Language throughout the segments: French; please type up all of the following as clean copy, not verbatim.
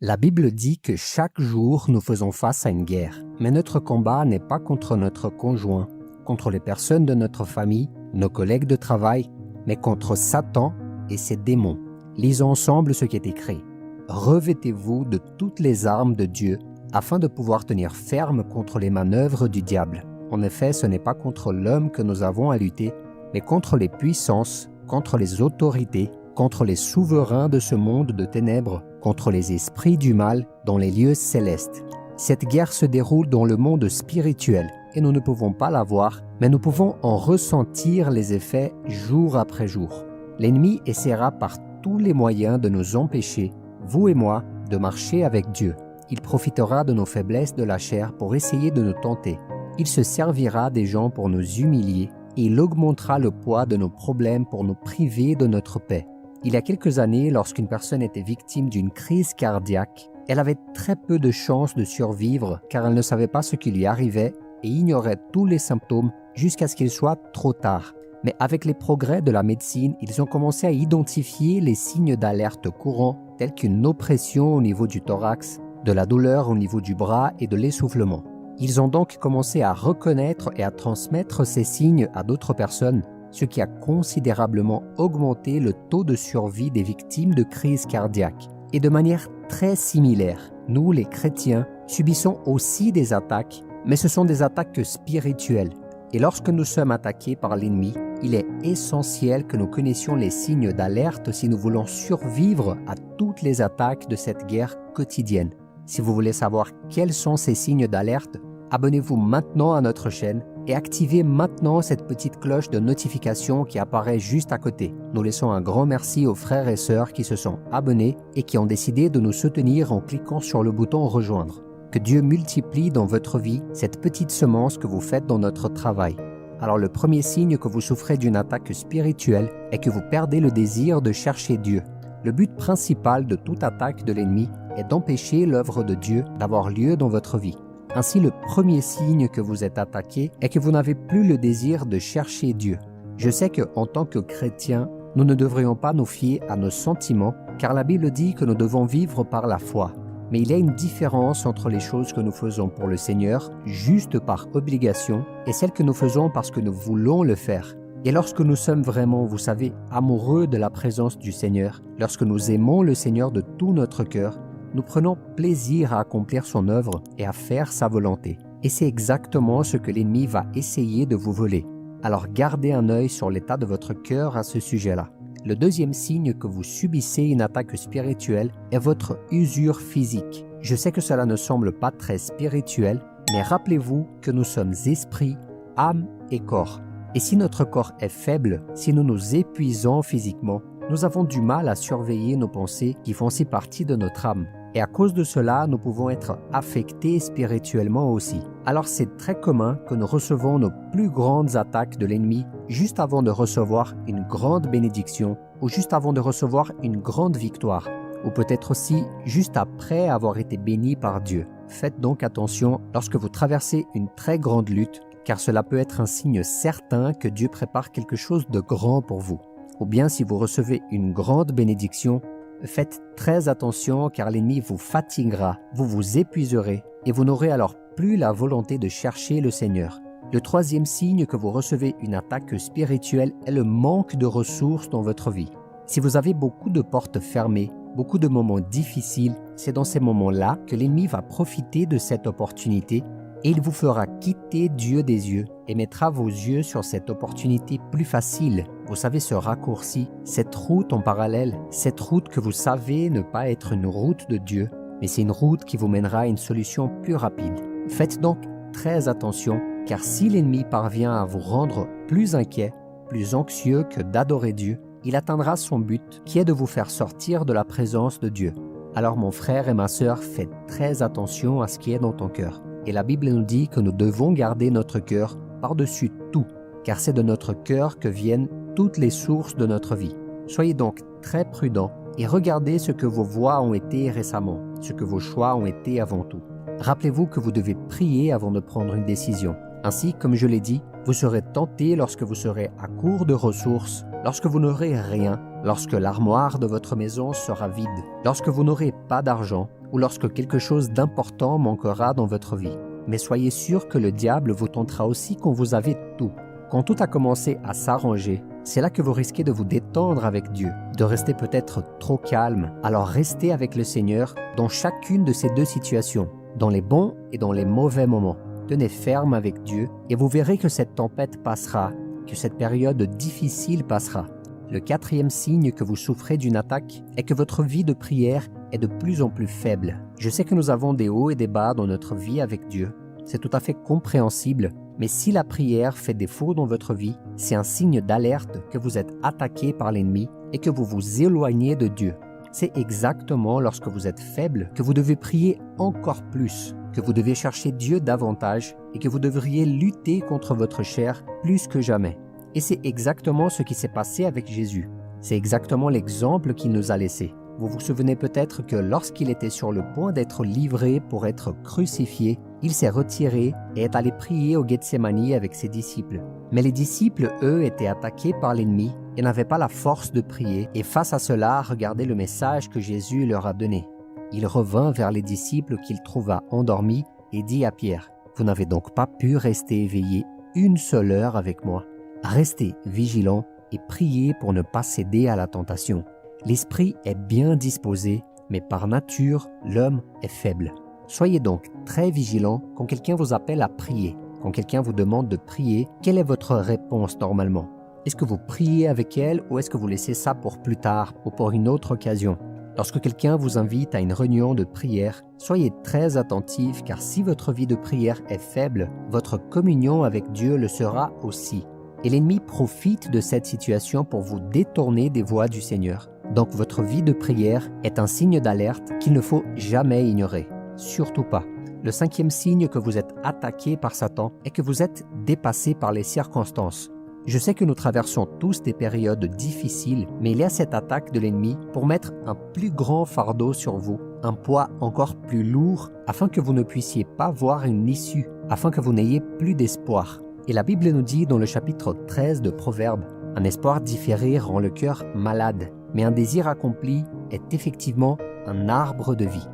La Bible dit que chaque jour nous faisons face à une guerre, mais notre combat n'est pas contre notre conjoint, contre les personnes de notre famille, nos collègues de travail, mais contre Satan et ses démons. Lisons ensemble ce qui est écrit. Revêtez-vous de toutes les armes de Dieu afin de pouvoir tenir ferme contre les manœuvres du diable. En effet, ce n'est pas contre l'homme que nous avons à lutter, mais contre les puissances, contre les autorités, contre les souverains de ce monde de ténèbres, contre les esprits du mal dans les lieux célestes. Cette guerre se déroule dans le monde spirituel et nous ne pouvons pas la voir, mais nous pouvons en ressentir les effets jour après jour. L'ennemi essaiera par tous les moyens de nous empêcher, vous et moi, de marcher avec Dieu. Il profitera de nos faiblesses de la chair pour essayer de nous tenter. Il se servira des gens pour nous humilier et il augmentera le poids de nos problèmes pour nous priver de notre paix. Il y a quelques années, lorsqu'une personne était victime d'une crise cardiaque, elle avait très peu de chances de survivre car elle ne savait pas ce qui lui arrivait et ignorait tous les symptômes jusqu'à ce qu'il soit trop tard. Mais avec les progrès de la médecine, ils ont commencé à identifier les signes d'alerte courants tels qu'une oppression au niveau du thorax, de la douleur au niveau du bras et de l'essoufflement. Ils ont donc commencé à reconnaître et à transmettre ces signes à d'autres personnes, ce qui a considérablement augmenté le taux de survie des victimes de crises cardiaques. Et de manière très similaire, nous les chrétiens subissons aussi des attaques, mais ce sont des attaques spirituelles. Et lorsque nous sommes attaqués par l'ennemi, il est essentiel que nous connaissions les signes d'alerte si nous voulons survivre à toutes les attaques de cette guerre quotidienne. Si vous voulez savoir quels sont ces signes d'alerte, abonnez-vous maintenant à notre chaîne et activez maintenant cette petite cloche de notification qui apparaît juste à côté. Nous laissons un grand merci aux frères et sœurs qui se sont abonnés et qui ont décidé de nous soutenir en cliquant sur le bouton « Rejoindre ». Que Dieu multiplie dans votre vie cette petite semence que vous faites dans notre travail. Alors le premier signe que vous souffrez d'une attaque spirituelle est que vous perdez le désir de chercher Dieu. Le but principal de toute attaque de l'ennemi est d'empêcher l'œuvre de Dieu d'avoir lieu dans votre vie. Ainsi, le premier signe que vous êtes attaqué est que vous n'avez plus le désir de chercher Dieu. Je sais qu'en tant que chrétiens, nous ne devrions pas nous fier à nos sentiments, car la Bible dit que nous devons vivre par la foi. Mais il y a une différence entre les choses que nous faisons pour le Seigneur, juste par obligation, et celles que nous faisons parce que nous voulons le faire. Et lorsque nous sommes vraiment, vous savez, amoureux de la présence du Seigneur, lorsque nous aimons le Seigneur de tout notre cœur, nous prenons plaisir à accomplir son œuvre et à faire sa volonté. Et c'est exactement ce que l'ennemi va essayer de vous voler. Alors gardez un œil sur l'état de votre cœur à ce sujet-là. Le deuxième signe que vous subissez une attaque spirituelle est votre usure physique. Je sais que cela ne semble pas très spirituel, mais rappelez-vous que nous sommes esprit, âme et corps. Et si notre corps est faible, si nous nous épuisons physiquement, nous avons du mal à surveiller nos pensées qui font si partie de notre âme. Et à cause de cela, nous pouvons être affectés spirituellement aussi. Alors c'est très commun que nous recevons nos plus grandes attaques de l'ennemi juste avant de recevoir une grande bénédiction ou juste avant de recevoir une grande victoire, ou peut-être aussi juste après avoir été béni par Dieu. Faites donc attention lorsque vous traversez une très grande lutte, car cela peut être un signe certain que Dieu prépare quelque chose de grand pour vous. Ou bien si vous recevez une grande bénédiction, faites très attention car l'ennemi vous fatiguera, vous vous épuiserez et vous n'aurez alors plus la volonté de chercher le Seigneur. Le troisième signe que vous recevez une attaque spirituelle est le manque de ressources dans votre vie. Si vous avez beaucoup de portes fermées, beaucoup de moments difficiles, c'est dans ces moments-là que l'ennemi va profiter de cette opportunité et il vous fera quitter Dieu des yeux et mettra vos yeux sur cette opportunité plus facile. Vous savez, ce raccourci, cette route en parallèle, cette route que vous savez ne pas être une route de Dieu, mais c'est une route qui vous mènera à une solution plus rapide. Faites donc très attention, car si l'ennemi parvient à vous rendre plus inquiet, plus anxieux que d'adorer Dieu, il atteindra son but qui est de vous faire sortir de la présence de Dieu. Alors mon frère et ma sœur, faites très attention à ce qui est dans ton cœur. Et la Bible nous dit que nous devons garder notre cœur par-dessus tout, car c'est de notre cœur que viennent toutes les sources de notre vie. Soyez donc très prudents et regardez ce que vos voies ont été récemment, ce que vos choix ont été avant tout. Rappelez-vous que vous devez prier avant de prendre une décision. Ainsi, comme je l'ai dit, vous serez tenté lorsque vous serez à court de ressources, lorsque vous n'aurez rien, lorsque l'armoire de votre maison sera vide, lorsque vous n'aurez pas d'argent, ou lorsque quelque chose d'important manquera dans votre vie. Mais soyez sûr que le diable vous tentera aussi quand vous avez tout. Quand tout a commencé à s'arranger, c'est là que vous risquez de vous détendre avec Dieu, de rester peut-être trop calme. Alors restez avec le Seigneur dans chacune de ces deux situations, dans les bons et dans les mauvais moments. Tenez ferme avec Dieu et vous verrez que cette tempête passera, que cette période difficile passera. Le quatrième signe que vous souffrez d'une attaque est que votre vie de prière est de plus en plus faible. Je sais que nous avons des hauts et des bas dans notre vie avec Dieu. C'est tout à fait compréhensible, mais si la prière fait défaut dans votre vie, c'est un signe d'alerte que vous êtes attaqué par l'ennemi et que vous vous éloignez de Dieu. C'est exactement lorsque vous êtes faible que vous devez prier encore plus, que vous devez chercher Dieu davantage et que vous devriez lutter contre votre chair plus que jamais. Et c'est exactement ce qui s'est passé avec Jésus. C'est exactement l'exemple qu'il nous a laissé. Vous vous souvenez peut-être que lorsqu'il était sur le point d'être livré pour être crucifié, il s'est retiré et est allé prier au Gethsémani avec ses disciples. Mais les disciples, eux, étaient attaqués par l'ennemi et n'avaient pas la force de prier. Et face à cela, regardez le message que Jésus leur a donné. Il revint vers les disciples qu'il trouva endormis et dit à Pierre, « Vous n'avez donc pas pu rester éveillés une seule heure avec moi. Restez vigilants et priez pour ne pas céder à la tentation. L'esprit est bien disposé, mais par nature, l'homme est faible. Soyez donc très vigilants quand quelqu'un vous appelle à prier. Quand quelqu'un vous demande de prier, quelle est votre réponse normalement? Est-ce que vous priez avec elle ou est-ce que vous laissez ça pour plus tard ou pour une autre occasion? Lorsque quelqu'un vous invite à une réunion de prière, soyez très attentifs car si votre vie de prière est faible, votre communion avec Dieu le sera aussi. Et l'ennemi profite de cette situation pour vous détourner des voies du Seigneur. Donc votre vie de prière est un signe d'alerte qu'il ne faut jamais ignorer. Surtout pas. Le cinquième signe que vous êtes attaqué par Satan est que vous êtes dépassé par les circonstances. Je sais que nous traversons tous des périodes difficiles, mais il y a cette attaque de l'ennemi pour mettre un plus grand fardeau sur vous, un poids encore plus lourd, afin que vous ne puissiez pas voir une issue, afin que vous n'ayez plus d'espoir. Et la Bible nous dit dans le chapitre 13 de Proverbes, « Un espoir différé rend le cœur malade, mais un désir accompli est effectivement un arbre de vie. »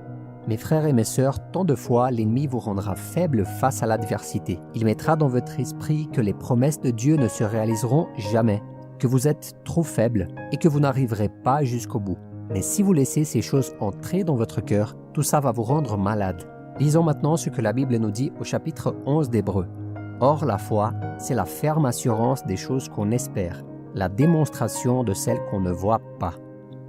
Mes frères et mes sœurs, tant de fois l'ennemi vous rendra faible face à l'adversité. Il mettra dans votre esprit que les promesses de Dieu ne se réaliseront jamais, que vous êtes trop faible et que vous n'arriverez pas jusqu'au bout. Mais si vous laissez ces choses entrer dans votre cœur, tout ça va vous rendre malade. Lisons maintenant ce que la Bible nous dit au chapitre 11 d'Hébreux. « Or la foi, c'est la ferme assurance des choses qu'on espère, la démonstration de celles qu'on ne voit pas.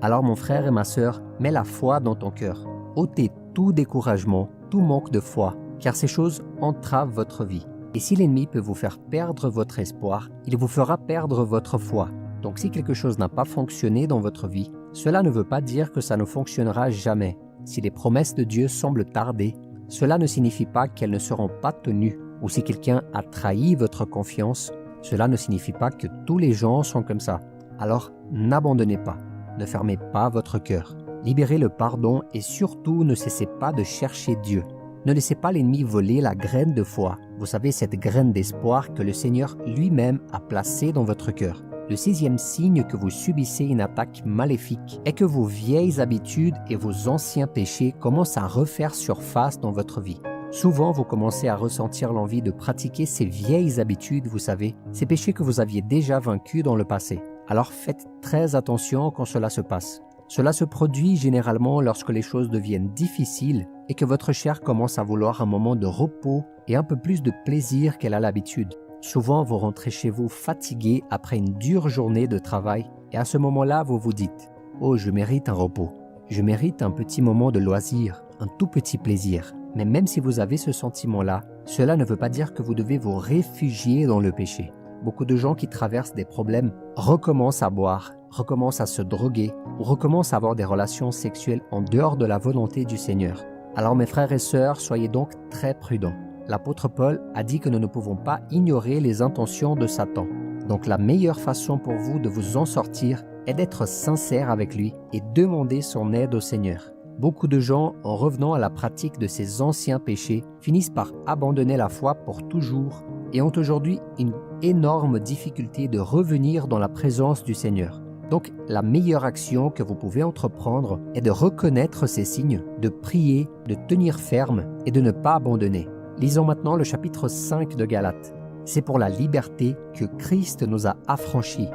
Alors mon frère et ma sœur, mets la foi dans ton cœur. Ôtez tout découragement, tout manque de foi, car ces choses entravent votre vie. Et si l'ennemi peut vous faire perdre votre espoir, il vous fera perdre votre foi. Donc si quelque chose n'a pas fonctionné dans votre vie, cela ne veut pas dire que ça ne fonctionnera jamais. Si les promesses de Dieu semblent tarder, cela ne signifie pas qu'elles ne seront pas tenues. Ou si quelqu'un a trahi votre confiance, cela ne signifie pas que tous les gens sont comme ça. Alors n'abandonnez pas, ne fermez pas votre cœur. Libérez le pardon et surtout ne cessez pas de chercher Dieu. Ne laissez pas l'ennemi voler la graine de foi. Vous savez, cette graine d'espoir que le Seigneur lui-même a placée dans votre cœur. Le sixième signe que vous subissez une attaque maléfique est que vos vieilles habitudes et vos anciens péchés commencent à refaire surface dans votre vie. Souvent, vous commencez à ressentir l'envie de pratiquer ces vieilles habitudes, vous savez, ces péchés que vous aviez déjà vaincus dans le passé. Alors faites très attention quand cela se passe. Cela se produit généralement lorsque les choses deviennent difficiles et que votre chair commence à vouloir un moment de repos et un peu plus de plaisir qu'elle a l'habitude. Souvent, vous rentrez chez vous fatigué après une dure journée de travail et à ce moment-là, vous vous dites « Oh, je mérite un repos, je mérite un petit moment de loisir, un tout petit plaisir. » Mais même si vous avez ce sentiment-là, cela ne veut pas dire que vous devez vous réfugier dans le péché. Beaucoup de gens qui traversent des problèmes recommencent à boire, recommencent à se droguer ou recommencent à avoir des relations sexuelles en dehors de la volonté du Seigneur. Alors mes frères et sœurs, soyez donc très prudents. L'apôtre Paul a dit que nous ne pouvons pas ignorer les intentions de Satan. Donc la meilleure façon pour vous de vous en sortir est d'être sincère avec lui et demander son aide au Seigneur. Beaucoup de gens, en revenant à la pratique de ces anciens péchés, finissent par abandonner la foi pour toujours et ont aujourd'hui une énorme difficulté de revenir dans la présence du Seigneur. Donc, la meilleure action que vous pouvez entreprendre est de reconnaître ces signes, de prier, de tenir ferme et de ne pas abandonner. Lisons maintenant le chapitre 5 de Galates. C'est pour la liberté que Christ nous a affranchis.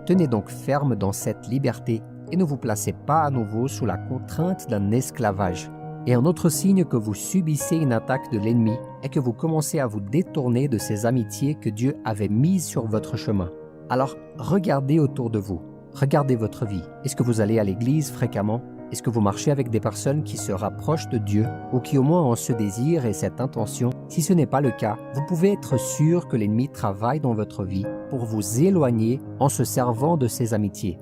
Tenez donc ferme dans cette liberté et ne vous placez pas à nouveau sous la contrainte d'un esclavage. Et un autre signe que vous subissez une attaque de l'ennemi est que vous commencez à vous détourner de ces amitiés que Dieu avait mises sur votre chemin. Alors, regardez autour de vous. Regardez votre vie. Est-ce que vous allez à l'église fréquemment? Est-ce que vous marchez avec des personnes qui se rapprochent de Dieu ou qui au moins ont ce désir et cette intention? Si ce n'est pas le cas, vous pouvez être sûr que l'ennemi travaille dans votre vie pour vous éloigner en se servant de ces amitiés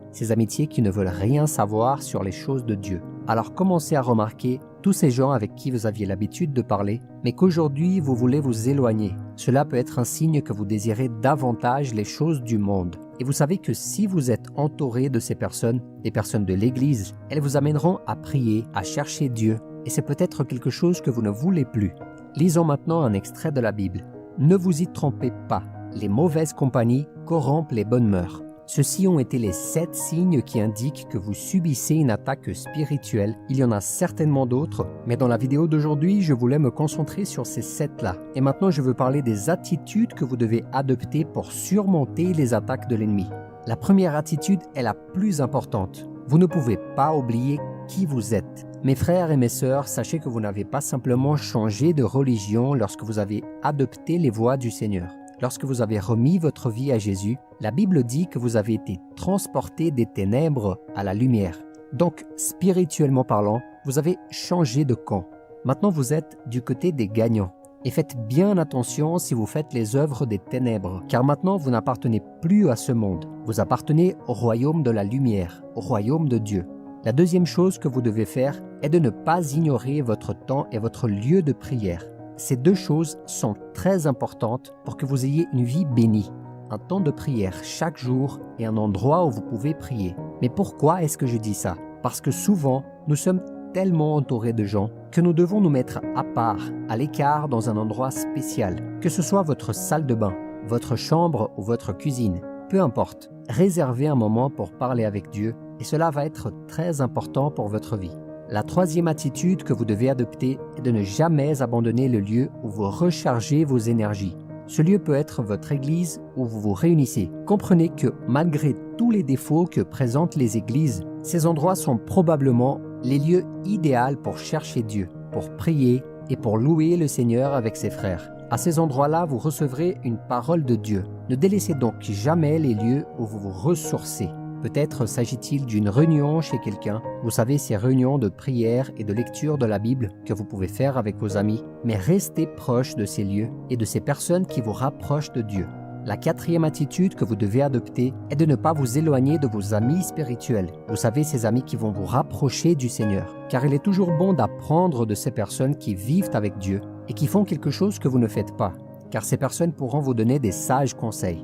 qui ne veulent rien savoir sur les choses de Dieu. Alors commencez à remarquer tous ces gens avec qui vous aviez l'habitude de parler, mais qu'aujourd'hui vous voulez vous éloigner. Cela peut être un signe que vous désirez davantage les choses du monde. Et vous savez que si vous êtes entouré de ces personnes, des personnes de l'Église, elles vous amèneront à prier, à chercher Dieu, et c'est peut-être quelque chose que vous ne voulez plus. Lisons maintenant un extrait de la Bible. Ne vous y trompez pas, les mauvaises compagnies corrompent les bonnes mœurs. Ceux-ci ont été les 7 signes qui indiquent que vous subissez une attaque spirituelle. Il y en a certainement d'autres, mais dans la vidéo d'aujourd'hui, je voulais me concentrer sur ces 7-là. Et maintenant, je veux parler des attitudes que vous devez adopter pour surmonter les attaques de l'ennemi. La première attitude est la plus importante. Vous ne pouvez pas oublier qui vous êtes. Mes frères et mes sœurs, sachez que vous n'avez pas simplement changé de religion lorsque vous avez adopté les voies du Seigneur. Lorsque vous avez remis votre vie à Jésus, la Bible dit que vous avez été transporté des ténèbres à la lumière. Donc, spirituellement parlant, vous avez changé de camp. Maintenant, vous êtes du côté des gagnants. Et faites bien attention si vous faites les œuvres des ténèbres, car maintenant, vous n'appartenez plus à ce monde. Vous appartenez au royaume de la lumière, au royaume de Dieu. La deuxième chose que vous devez faire est de ne pas ignorer votre temps et votre lieu de prière. Ces 2 choses sont très importantes pour que vous ayez une vie bénie. Un temps de prière chaque jour et un endroit où vous pouvez prier. Mais pourquoi est-ce que je dis ça? Parce que souvent, nous sommes tellement entourés de gens que nous devons nous mettre à part, à l'écart dans un endroit spécial. Que ce soit votre salle de bain, votre chambre ou votre cuisine, peu importe. Réservez un moment pour parler avec Dieu et cela va être très important pour votre vie. La troisième attitude que vous devez adopter est de ne jamais abandonner le lieu où vous rechargez vos énergies. Ce lieu peut être votre église où vous vous réunissez. Comprenez que malgré tous les défauts que présentent les églises, ces endroits sont probablement les lieux idéaux pour chercher Dieu, pour prier et pour louer le Seigneur avec ses frères. À ces endroits-là, vous recevrez une parole de Dieu. Ne délaissez donc jamais les lieux où vous vous ressourcez. Peut-être s'agit-il d'une réunion chez quelqu'un. Vous savez, ces réunions de prière et de lecture de la Bible que vous pouvez faire avec vos amis. Mais restez proche de ces lieux et de ces personnes qui vous rapprochent de Dieu. La quatrième attitude que vous devez adopter est de ne pas vous éloigner de vos amis spirituels. Vous savez, ces amis qui vont vous rapprocher du Seigneur. Car il est toujours bon d'apprendre de ces personnes qui vivent avec Dieu et qui font quelque chose que vous ne faites pas. Car ces personnes pourront vous donner des sages conseils.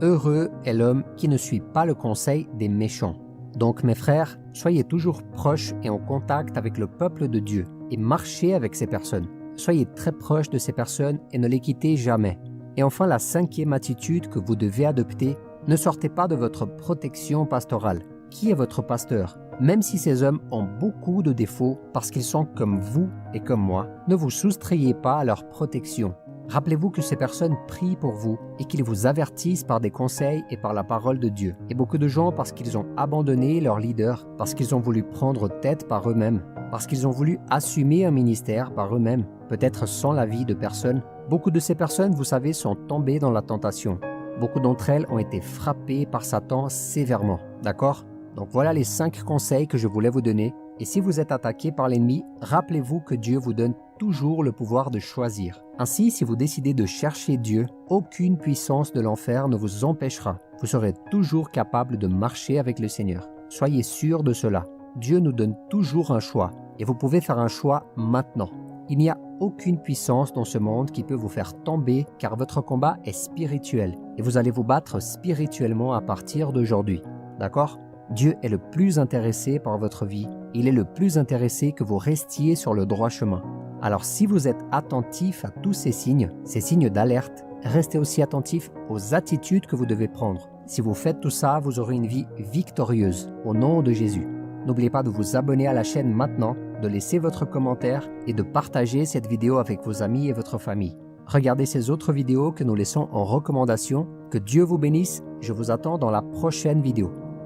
Heureux est l'homme qui ne suit pas le conseil des méchants. Donc mes frères, soyez toujours proches et en contact avec le peuple de Dieu et marchez avec ces personnes. Soyez très proches de ces personnes et ne les quittez jamais. Et enfin, la cinquième attitude que vous devez adopter, ne sortez pas de votre protection pastorale. Qui est votre pasteur? Même si ces hommes ont beaucoup de défauts parce qu'ils sont comme vous et comme moi, ne vous soustrayez pas à leur protection. Rappelez-vous que ces personnes prient pour vous et qu'ils vous avertissent par des conseils et par la parole de Dieu. Et beaucoup de gens, parce qu'ils ont abandonné leur leader, parce qu'ils ont voulu prendre tête par eux-mêmes, parce qu'ils ont voulu assumer un ministère par eux-mêmes, peut-être sans l'avis de personne, beaucoup de ces personnes, vous savez, sont tombées dans la tentation. Beaucoup d'entre elles ont été frappées par Satan sévèrement, d'accord? Donc voilà les 5 conseils que je voulais vous donner. Et si vous êtes attaqué par l'ennemi, rappelez-vous que Dieu vous donne toujours le pouvoir de choisir. Ainsi, si vous décidez de chercher Dieu, aucune puissance de l'enfer ne vous empêchera. Vous serez toujours capable de marcher avec le Seigneur. Soyez sûr de cela. Dieu nous donne toujours un choix et vous pouvez faire un choix maintenant. Il n'y a aucune puissance dans ce monde qui peut vous faire tomber car votre combat est spirituel et vous allez vous battre spirituellement à partir d'aujourd'hui. D'accord ? Dieu est le plus intéressé par votre vie. Il est le plus intéressé que vous restiez sur le droit chemin. Alors si vous êtes attentif à tous ces signes d'alerte, restez aussi attentif aux attitudes que vous devez prendre. Si vous faites tout ça, vous aurez une vie victorieuse au nom de Jésus. N'oubliez pas de vous abonner à la chaîne maintenant, de laisser votre commentaire et de partager cette vidéo avec vos amis et votre famille. Regardez ces autres vidéos que nous laissons en recommandation. Que Dieu vous bénisse. Je vous attends dans la prochaine vidéo.